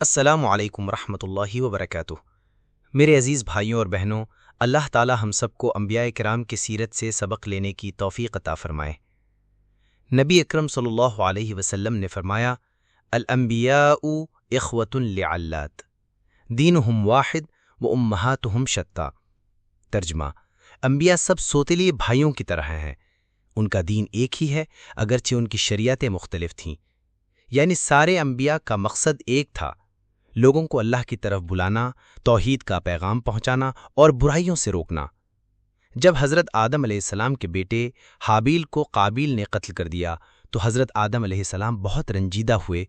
السلام علیکم ورحمۃ اللہ وبرکاتہ۔ میرے عزیز بھائیوں اور بہنوں، اللہ تعالی ہم سب کو انبیاء کرام کی سیرت سے سبق لینے کی توفیق عطا فرمائے۔ نبی اکرم صلی اللہ علیہ وسلم نے فرمایا، الانبیاء اخوۃ لعلات دینہم واحد و امہاتہم شتیٰ۔ ترجمہ: انبیاء سب سوتیلے بھائیوں کی طرح ہیں، ان کا دین ایک ہی ہے اگرچہ ان کی شریعتیں مختلف تھیں۔ یعنی سارے انبیاء کا مقصد ایک تھا، لوگوں کو اللہ کی طرف بلانا، توحید کا پیغام پہنچانا اور برائیوں سے روکنا۔ جب حضرت آدم علیہ السلام کے بیٹے حابیل کو قابیل نے قتل کر دیا تو حضرت آدم علیہ السلام بہت رنجیدہ ہوئے۔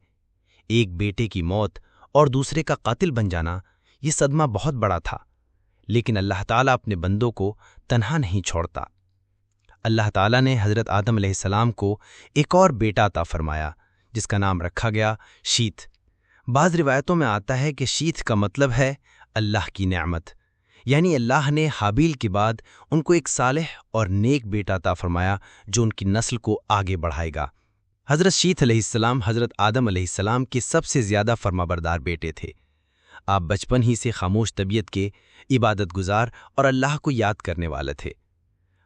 ایک بیٹے کی موت اور دوسرے کا قاتل بن جانا، یہ صدمہ بہت بڑا تھا، لیکن اللہ تعالیٰ اپنے بندوں کو تنہا نہیں چھوڑتا۔ اللہ تعالیٰ نے حضرت آدم علیہ السلام کو ایک اور بیٹا عطا فرمایا جس کا نام رکھا گیا شیت۔ بعض روایتوں میں آتا ہے کہ شیت کا مطلب ہے اللہ کی نعمت، یعنی اللہ نے حابیل کے بعد ان کو ایک صالح اور نیک بیٹا عطا فرمایا جو ان کی نسل کو آگے بڑھائے گا۔ حضرت شیت علیہ السلام حضرت آدم علیہ السلام کے سب سے زیادہ فرمانبردار بیٹے تھے۔ آپ بچپن ہی سے خاموش طبیعت کے، عبادت گزار اور اللہ کو یاد کرنے والے تھے۔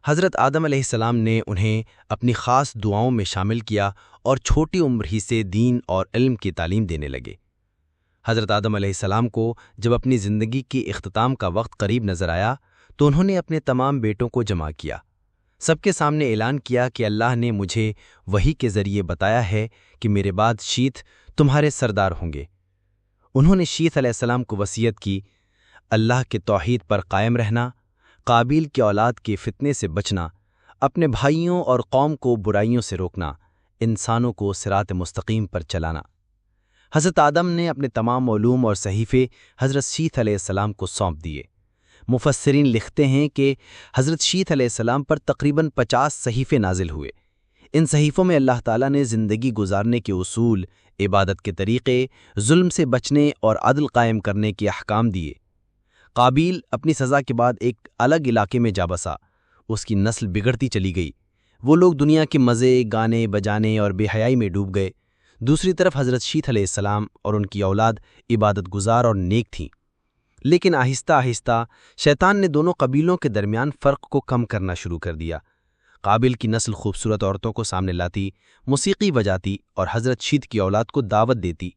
حضرت آدم علیہ السلام نے انہیں اپنی خاص دعاؤں میں شامل کیا اور چھوٹی عمر ہی سے دین اور علم کی تعلیم دینے لگے۔ حضرت آدم علیہ السلام کو جب اپنی زندگی کی اختتام کا وقت قریب نظر آیا تو انہوں نے اپنے تمام بیٹوں کو جمع کیا، سب کے سامنے اعلان کیا کہ اللہ نے مجھے وحی کے ذریعے بتایا ہے کہ میرے بعد شیت تمہارے سردار ہوں گے۔ انہوں نے شیت علیہ السلام کو وصیت کی، اللہ کے توحید پر قائم رہنا، قابیل کی اولاد کے فتنے سے بچنا، اپنے بھائیوں اور قوم کو برائیوں سے روکنا، انسانوں کو صراط مستقیم پر چلانا۔ حضرت آدم نے اپنے تمام علوم اور صحیفے حضرت شیت علیہ السلام کو سونپ دیے۔ مفسرین لکھتے ہیں کہ حضرت شیت علیہ السلام پر تقریباً 50 صحیفے نازل ہوئے۔ ان صحیفوں میں اللہ تعالیٰ نے زندگی گزارنے کے اصول، عبادت کے طریقے، ظلم سے بچنے اور عدل قائم کرنے کے احکام دیے۔ قابیل اپنی سزا کے بعد ایک الگ علاقے میں جا بسا، اس کی نسل بگڑتی چلی گئی، وہ لوگ دنیا کے مزے، گانے بجانے اور بے حیائی میں ڈوب گئے۔ دوسری طرف حضرت شیت علیہ السلام اور ان کی اولاد عبادت گزار اور نیک تھیں، لیکن آہستہ آہستہ شیطان نے دونوں قبیلوں کے درمیان فرق کو کم کرنا شروع کر دیا۔ قابیل کی نسل خوبصورت عورتوں کو سامنے لاتی، موسیقی بجاتی اور حضرت شیت کی اولاد کو دعوت دیتی۔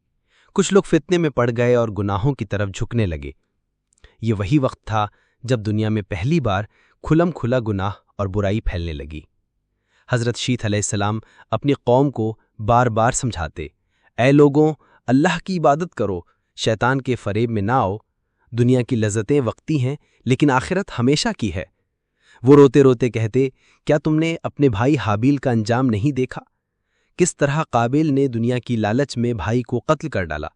کچھ لوگ فتنے میں پڑ گئے اور گناہوں کی طرف جھکنے لگے۔ یہ وہی وقت تھا جب دنیا میں پہلی بار کھلم کھلا گناہ اور برائی پھیلنے لگی۔ حضرت شیت علیہ السلام اپنی قوم کو بار بار سمجھاتے، اے لوگوں، اللہ کی عبادت کرو، شیطان کے فریب میں نہ آؤ، دنیا کی لذتیں وقتی ہیں لیکن آخرت ہمیشہ کی ہے۔ وہ روتے روتے کہتے، کیا تم نے اپنے بھائی حابیل کا انجام نہیں دیکھا؟ کس طرح قابیل نے دنیا کی لالچ میں بھائی کو قتل کر ڈالا۔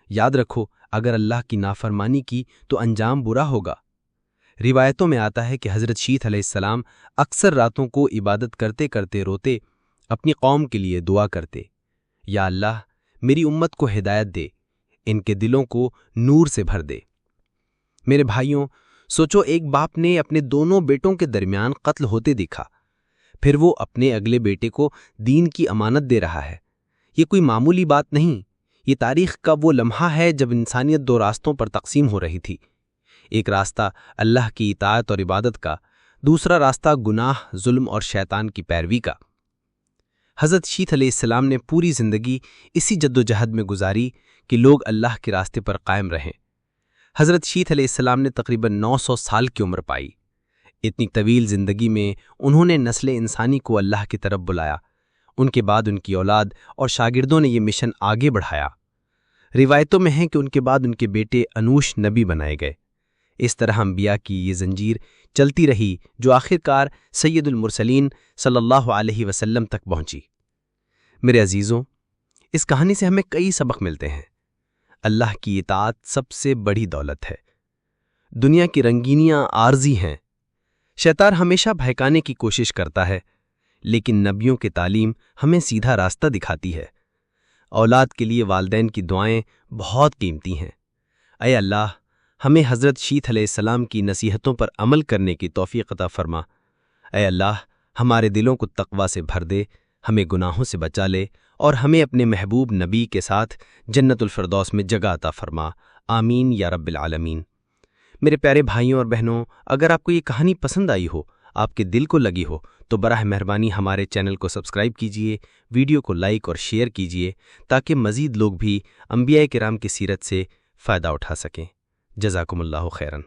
یاد رکھو، اگر اللہ کی نافرمانی کی تو انجام برا ہوگا۔ روایتوں میں آتا ہے کہ حضرت شیت علیہ السلام اکثر راتوں کو عبادت کرتے کرتے روتے اپنی قوم کے لیے دعا کرتے، یا اللہ میری امت کو ہدایت دے، ان کے دلوں کو نور سے بھر دے۔ میرے بھائیوں، سوچو، ایک باپ نے اپنے دونوں بیٹوں کے درمیان قتل ہوتے دیکھا، پھر وہ اپنے اگلے بیٹے کو دین کی امانت دے رہا ہے۔ یہ کوئی معمولی بات نہیں، یہ تاریخ کا وہ لمحہ ہے جب انسانیت دو راستوں پر تقسیم ہو رہی تھی، ایک راستہ اللہ کی اطاعت اور عبادت کا، دوسرا راستہ گناہ، ظلم اور شیطان کی پیروی کا۔ حضرت شیت علیہ السلام نے پوری زندگی اسی جدوجہد میں گزاری کہ لوگ اللہ کے راستے پر قائم رہیں۔ حضرت شیت علیہ السلام نے تقریباً 900 سال کی عمر پائی۔ اتنی طویل زندگی میں انہوں نے نسل انسانی کو اللہ کی طرف بلایا۔ ان کے بعد ان کی اولاد اور شاگردوں نے یہ مشن آگے بڑھایا۔ روایتوں میں ہے کہ ان کے بعد ان کے بیٹے انوش نبی بنائے گئے۔ اس طرح انبیاء کی یہ زنجیر چلتی رہی جو آخرکار سید المرسلین صلی اللہ علیہ وسلم تک پہنچی۔ میرے عزیزوں، اس کہانی سے ہمیں کئی سبق ملتے ہیں۔ اللہ کی اطاعت سب سے بڑی دولت ہے۔ دنیا کی رنگینیاں عارضی ہیں، شیطان ہمیشہ بہکانے کی کوشش کرتا ہے، لیکن نبیوں کی تعلیم ہمیں سیدھا راستہ دکھاتی ہے۔ اولاد کے لیے والدین کی دعائیں بہت قیمتی ہیں۔ اے اللہ، ہمیں حضرت شیت علیہ السلام کی نصیحتوں پر عمل کرنے کی توفیق عطا فرما۔ اے اللہ، ہمارے دلوں کو تقویٰ سے بھر دے، ہمیں گناہوں سے بچا لے اور ہمیں اپنے محبوب نبی کے ساتھ جنت الفردوس میں جگہ عطا فرما، آمین یا رب العالمین۔ میرے پیارے بھائیوں اور بہنوں، اگر آپ کو یہ کہانی پسند آئی ہو، آپ کے دل کو لگی ہو، تو براہ مہربانی ہمارے چینل کو سبسکرائب کیجئے، ویڈیو کو لائک اور شیئر کیجئے تاکہ مزید لوگ بھی انبیاء کرام کی سیرت سے فائدہ اٹھا سکیں۔ جزاکم اللہ خیراً۔